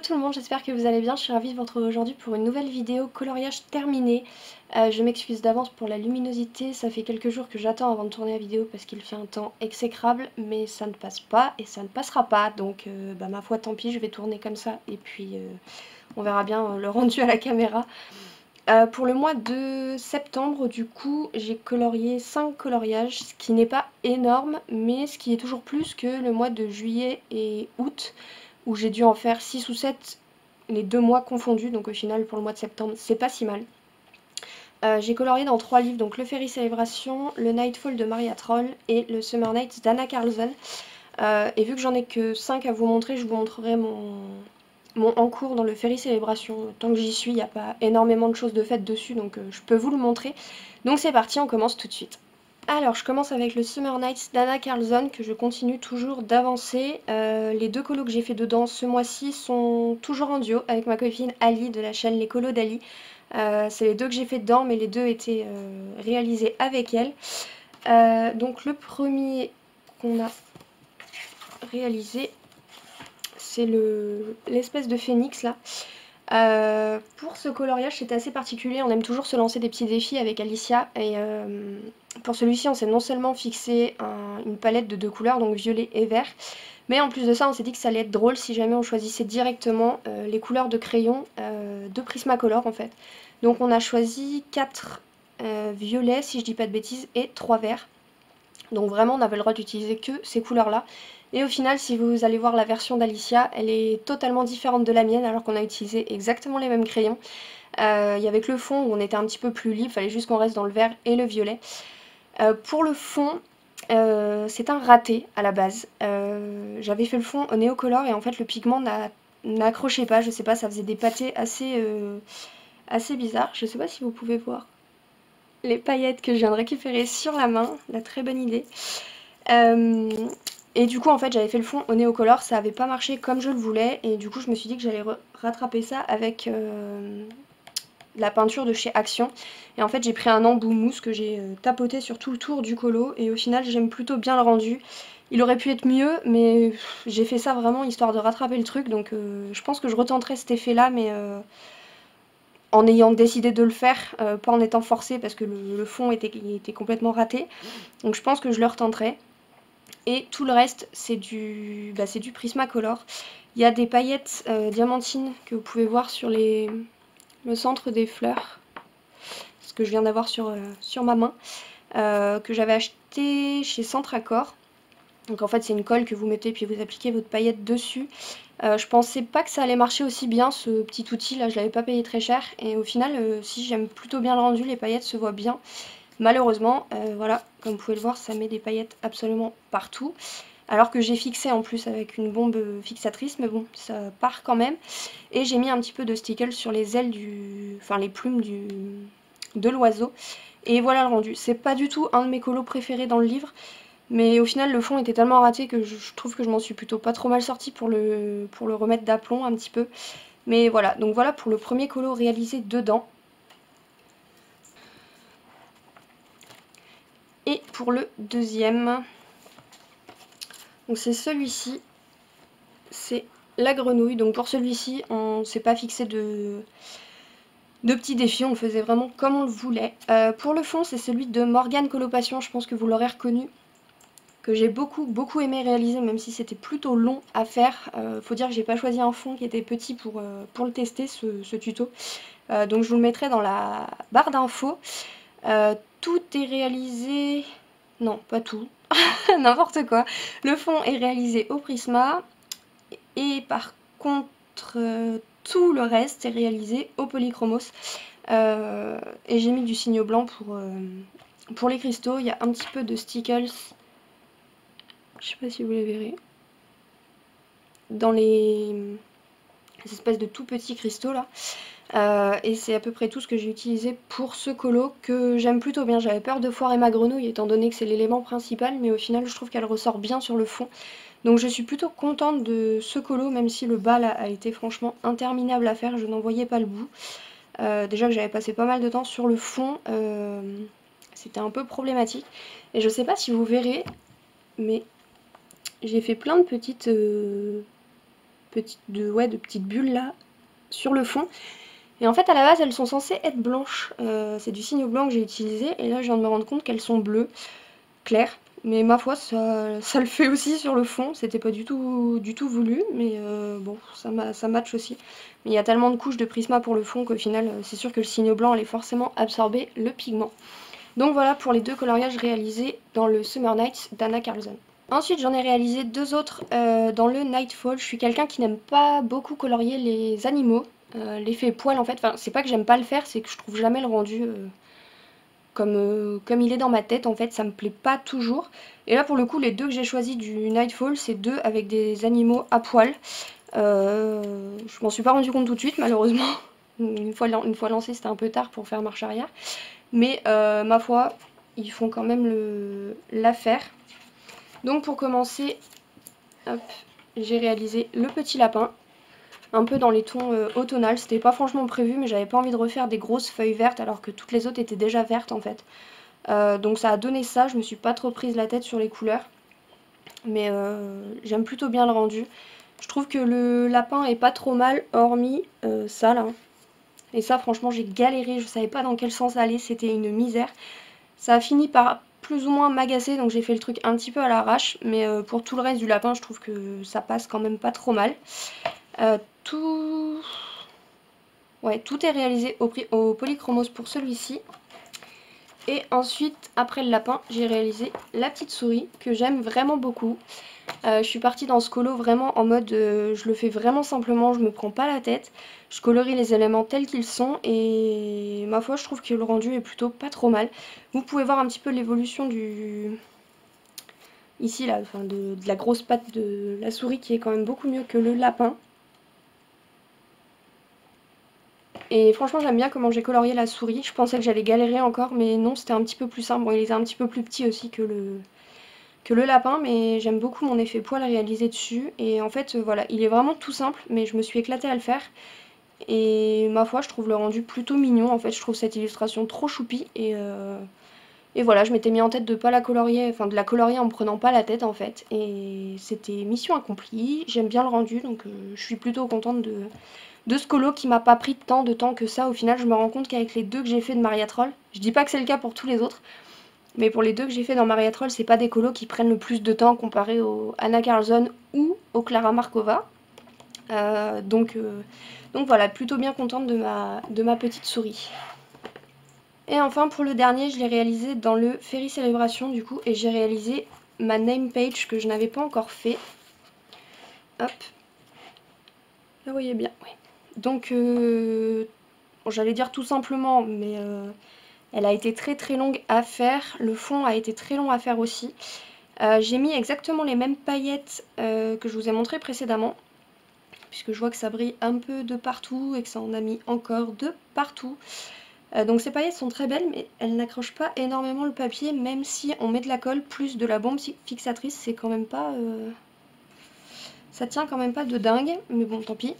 tout le monde, j'espère que vous allez bien. Je suis ravie de vous retrouver aujourd'hui pour une nouvelle vidéo coloriage terminé. Je m'excuse d'avance pour la luminosité, ça fait quelques jours que j'attends avant de tourner la vidéo parce qu'il fait un temps exécrable, mais ça ne passe pas et ça ne passera pas, donc ma foi tant pis, je vais tourner comme ça et puis on verra bien le rendu à la caméra. Pour le mois de septembre, du coup, j'ai colorié 5 coloriages, ce qui n'est pas énorme, mais ce qui est toujours plus que le mois de juillet et août, où j'ai dû en faire 6 ou 7 les 2 mois confondus, donc au final pour le mois de septembre c'est pas si mal. J'ai colorié dans 3 livres, donc le Fairy Célébration, le Nightfall de Maria Troll et le Summer Nights d'Anna Carlson. Et vu que j'en ai que 5 à vous montrer, je vous montrerai mon en cours dans le Fairy Célébration. Tant que j'y suis, il n'y a pas énormément de choses de faites dessus, donc je peux vous le montrer. Donc c'est parti, on commence tout de suite. Alors, je commence avec le Summer Nights d'Anna Carlson, que je continue toujours d'avancer. Les 2 colos que j'ai fait dedans ce mois-ci sont toujours en duo avec ma copine Ali de la chaîne Les Colos d'Ali. C'est les 2 que j'ai fait dedans, mais les 2 étaient réalisés avec elle. Donc le premier qu'on a réalisé, c'est l'espèce de phénix là. Pour ce coloriage, c'était assez particulier. On aime toujours se lancer des petits défis avec Alicia. Et pour celui-ci, on s'est non seulement fixé une palette de 2 couleurs, donc violet et vert, mais en plus de ça, on s'est dit que ça allait être drôle si jamais on choisissait directement les couleurs de crayon de Prismacolor en fait. Donc on a choisi 4 violets, si je dis pas de bêtises, et 3 verts. Donc vraiment, on avait le droit d'utiliser que ces couleurs-là. Et au final, si vous allez voir la version d'Alicia, elle est totalement différente de la mienne, alors qu'on a utilisé exactement les mêmes crayons. Il y avait que le fond où on était un petit peu plus libre, il fallait juste qu'on reste dans le vert et le violet. Pour le fond, c'est un raté à la base. J'avais fait le fond au Neocolor et en fait le pigment n'accrochait pas, je sais pas, ça faisait des pâtés assez bizarres. Je sais pas si vous pouvez voir les paillettes que je viens de récupérer sur la main, la très bonne idée. Et du coup en fait j'avais fait le fond au Neocolor, ça avait pas marché comme je le voulais et du coup je me suis dit que j'allais rattraper ça avec la peinture de chez Action. Et en fait j'ai pris un embout mousse que j'ai tapoté sur tout le tour du colo et au final j'aime plutôt bien le rendu. Il aurait pu être mieux mais j'ai fait ça vraiment histoire de rattraper le truc, donc je pense que je retenterai cet effet là, mais en ayant décidé de le faire, pas en étant forcée parce que le fond était complètement raté. Donc je pense que je le retenterai. Et tout le reste, c'est du Prismacolor. Il y a des paillettes diamantines que vous pouvez voir sur le centre des fleurs. Ce que je viens d'avoir sur ma main. Que j'avais acheté chez Centracor. Donc en fait c'est une colle que vous mettez puis vous appliquez votre paillette dessus. Je pensais pas que ça allait marcher aussi bien ce petit outil là, je l'avais pas payé très cher. Et au final si j'aime plutôt bien le rendu, les paillettes se voient bien. Malheureusement, voilà, comme vous pouvez le voir, ça met des paillettes absolument partout. Alors que j'ai fixé en plus avec une bombe fixatrice, mais bon, ça part quand même. Et j'ai mis un petit peu de stickle sur les ailes enfin les plumes de l'oiseau. Et voilà le rendu. C'est pas du tout un de mes colos préférés dans le livre, mais au final le fond était tellement raté que je trouve que je m'en suis plutôt pas trop mal sortie pour le remettre d'aplomb un petit peu. Mais voilà, donc voilà pour le premier colo réalisé dedans. Et pour le deuxième, donc c'est celui-ci, c'est la grenouille. Donc pour celui-ci, on s'est pas fixé de petits défis, on le faisait vraiment comme on le voulait. Pour le fond, c'est celui de Morgane Colopassion, je pense que vous l'aurez reconnu, que j'ai beaucoup aimé réaliser, même si c'était plutôt long à faire. Faut dire que j'ai pas choisi un fond qui était petit pour le tester, ce tuto. Donc je vous le mettrai dans la barre d'infos. Tout est réalisé... Non, pas tout. N'importe quoi. Le fond est réalisé au Prisma. Et par contre, tout le reste est réalisé au Polychromos. Et j'ai mis du signe blanc pour les cristaux. Il y a un petit peu de stickles. Je sais pas si vous les verrez. Dans les espèces de tout petits cristaux là. Et c'est à peu près tout ce que j'ai utilisé pour ce colo, que j'aime plutôt bien. J'avais peur de foirer ma grenouille étant donné que c'est l'élément principal, mais au final je trouve qu'elle ressort bien sur le fond. Donc je suis plutôt contente de ce colo, même si le bas là a été franchement interminable à faire, je n'en voyais pas le bout. Déjà que j'avais passé pas mal de temps sur le fond, c'était un peu problématique. Et je sais pas si vous verrez, mais j'ai fait plein de petites de petites bulles là sur le fond. Et en fait à la base elles sont censées être blanches, c'est du Signo blanc que j'ai utilisé et là je viens de me rendre compte qu'elles sont bleues claires. Mais ma foi ça le fait aussi sur le fond, c'était pas du tout voulu, mais bon ça match aussi. Mais il y a tellement de couches de Prisma pour le fond qu'au final c'est sûr que le Signo blanc allait forcément absorber le pigment. Donc voilà pour les 2 coloriages réalisés dans le Summer Nights d'Anna Carlson. Ensuite j'en ai réalisé 2 autres dans le Nightfall. Je suis quelqu'un qui n'aime pas beaucoup colorier les animaux, l'effet poil en fait, enfin c'est pas que j'aime pas le faire, c'est que je trouve jamais le rendu comme il est dans ma tête en fait, ça me plaît pas toujours. Et là pour le coup les 2 que j'ai choisis du Nightfall c'est 2 avec des animaux à poil. Je m'en suis pas rendu compte tout de suite malheureusement, une fois lancé c'était un peu tard pour faire marche arrière. Mais ma foi, ils font quand même l'affaire. Donc pour commencer, hop, j'ai réalisé le petit lapin. Un peu dans les tons automnales. C'était pas franchement prévu, mais j'avais pas envie de refaire des grosses feuilles vertes alors que toutes les autres étaient déjà vertes en fait. Donc ça a donné ça, je me suis pas trop prise la tête sur les couleurs. Mais j'aime plutôt bien le rendu. Je trouve que le lapin est pas trop mal, hormis ça là. Et ça franchement j'ai galéré, je savais pas dans quel sens aller, c'était une misère. Ça a fini par plus ou moins m'agacer, donc j'ai fait le truc un petit peu à l'arrache. Mais pour tout le reste du lapin, je trouve que ça passe quand même pas trop mal. Tout est réalisé au polychromos pour celui-ci. Et ensuite, après le lapin, j'ai réalisé la petite souris que j'aime vraiment beaucoup. Je suis partie dans ce colo vraiment en mode je le fais vraiment simplement, je me prends pas la tête. Je colorie les éléments tels qu'ils sont et ma foi je trouve que le rendu est plutôt pas trop mal. Vous pouvez voir un petit peu l'évolution du... Ici là, enfin de la grosse patte de la souris qui est quand même beaucoup mieux que le lapin. Et franchement j'aime bien comment j'ai colorié la souris. Je pensais que j'allais galérer encore mais non, c'était un petit peu plus simple. Bon, il était un petit peu plus petit aussi que le lapin, mais j'aime beaucoup mon effet poil réalisé dessus. Et en fait, voilà, il est vraiment tout simple, mais je me suis éclatée à le faire. Et ma foi, je trouve le rendu plutôt mignon. En fait, je trouve cette illustration trop choupie. Et voilà, je m'étais mis en tête de pas la colorier, enfin de la colorier en me prenant pas la tête en fait. Et c'était mission accomplie. J'aime bien le rendu, donc je suis plutôt contente de ce colo qui m'a pas pris tant de temps que ça. Au final, je me rends compte qu'avec les 2 que j'ai fait de Maria Troll, je dis pas que c'est le cas pour tous les autres, mais pour les 2 que j'ai fait dans Maria Troll, c'est pas des colos qui prennent le plus de temps comparé au Anna Carlson ou au Clara Markova. Donc voilà, plutôt bien contente de ma petite souris. Et enfin pour le dernier, je l'ai réalisé dans le Fairy Célébration du coup, et j'ai réalisé ma name page que je n'avais pas encore fait. Hop. Là vous voyez bien, oui. Donc bon, j'allais dire tout simplement, mais elle a été très très longue à faire. Le fond a été très long à faire aussi. J'ai mis exactement les mêmes paillettes que je vous ai montré précédemment, puisque je vois que ça brille un peu de partout et que ça en a mis encore de partout. Donc ces paillettes sont très belles, mais elles n'accrochent pas énormément le papier, même si on met de la colle plus de la bombe fixatrice, c'est quand même pas... ça tient quand même pas de dingue, mais bon tant pis.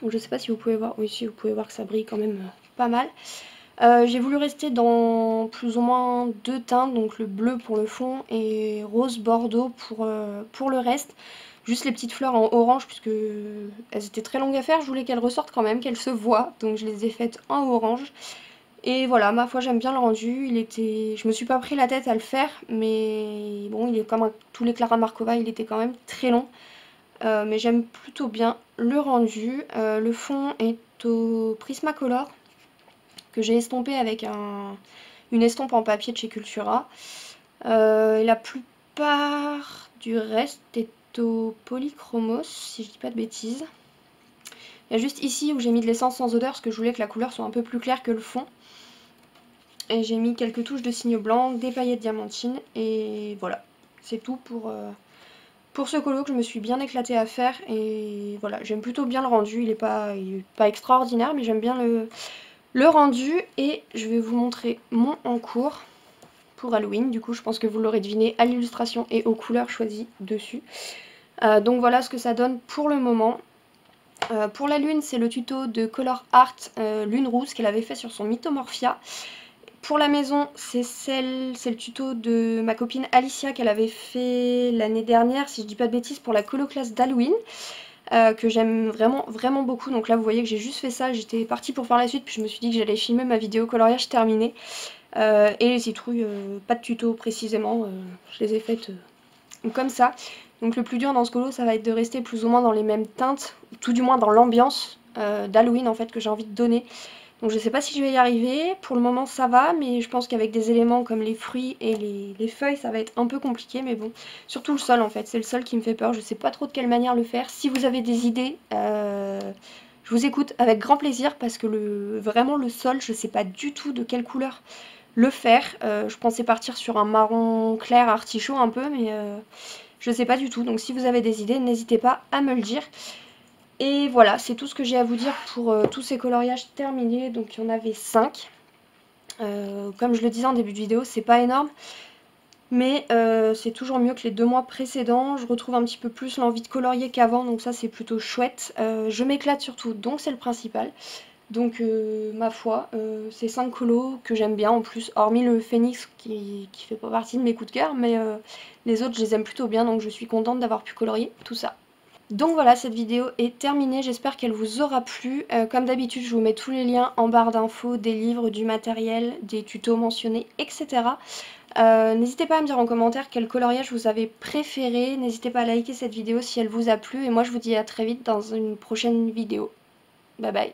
Donc, je sais pas si vous pouvez voir, oui si vous pouvez voir que ça brille quand même pas mal. J'ai voulu rester dans plus ou moins 2 teintes, donc le bleu pour le fond et rose bordeaux pour le reste. Juste les petites fleurs en orange puisque elles étaient très longues à faire, je voulais qu'elles ressortent quand même, qu'elles se voient, donc je les ai faites en orange. Et voilà, ma foi j'aime bien le rendu, je me suis pas pris la tête à le faire, mais bon il est comme tous les Clara Markova, il était quand même très long. Mais j'aime plutôt bien le rendu. Le fond est au Prismacolor que j'ai estompé avec une estompe en papier de chez Cultura. La plupart du reste est au Polychromos, si je dis pas de bêtises. Il y a juste ici où j'ai mis de l'essence sans odeur parce que je voulais que la couleur soit un peu plus claire que le fond. Et j'ai mis quelques touches de Signo blanc, des paillettes diamantines et voilà. C'est tout pour ce colo que je me suis bien éclatée à faire. Et voilà, j'aime plutôt bien le rendu. Il est pas extraordinaire, mais j'aime bien le rendu. Et je vais vous montrer mon en cours pour Halloween. Du coup, je pense que vous l'aurez deviné à l'illustration et aux couleurs choisies dessus. Donc voilà ce que ça donne pour le moment. Pour la lune, c'est le tuto de Color Art Lune Rousse qu'elle avait fait sur son Mythomorphia. Pour la maison, c'est le tuto de ma copine Alicia qu'elle avait fait l'année dernière, si je dis pas de bêtises, pour la colo classe d'Halloween. que j'aime vraiment beaucoup. Donc là vous voyez que j'ai juste fait ça, j'étais partie pour faire la suite, puis je me suis dit que j'allais filmer ma vidéo coloriage terminée. Et les citrouilles, pas de tuto précisément, je les ai faites comme ça. Donc le plus dur dans ce colo, ça va être de rester plus ou moins dans les mêmes teintes, tout du moins dans l'ambiance d'Halloween en fait que j'ai envie de donner. Donc je sais pas si je vais y arriver, pour le moment ça va, mais je pense qu'avec des éléments comme les fruits et les feuilles, ça va être un peu compliqué, mais bon. Surtout le sol en fait, c'est le sol qui me fait peur, je sais pas trop de quelle manière le faire. Si vous avez des idées, je vous écoute avec grand plaisir, parce que vraiment le sol, je sais pas du tout de quelle couleur le faire. Je pensais partir sur un marron clair artichaut un peu, mais je sais pas du tout. Donc si vous avez des idées, n'hésitez pas à me le dire. Et voilà, c'est tout ce que j'ai à vous dire pour tous ces coloriages terminés. Donc il y en avait 5. Comme je le disais en début de vidéo, c'est pas énorme, mais c'est toujours mieux que les 2 mois précédents. Je retrouve un petit peu plus l'envie de colorier qu'avant, donc ça c'est plutôt chouette. Je m'éclate surtout, donc c'est le principal. Donc ma foi, c'est 5 colos que j'aime bien en plus, hormis le phénix qui fait pas partie de mes coups de cœur, mais les autres je les aime plutôt bien, donc je suis contente d'avoir pu colorier tout ça. Donc voilà, cette vidéo est terminée, j'espère qu'elle vous aura plu. Comme d'habitude, je vous mets tous les liens en barre d'infos, des livres, du matériel, des tutos mentionnés, etc. N'hésitez pas à me dire en commentaire quel coloriage vous avez préféré, n'hésitez pas à liker cette vidéo si elle vous a plu, et moi je vous dis à très vite dans une prochaine vidéo. Bye bye.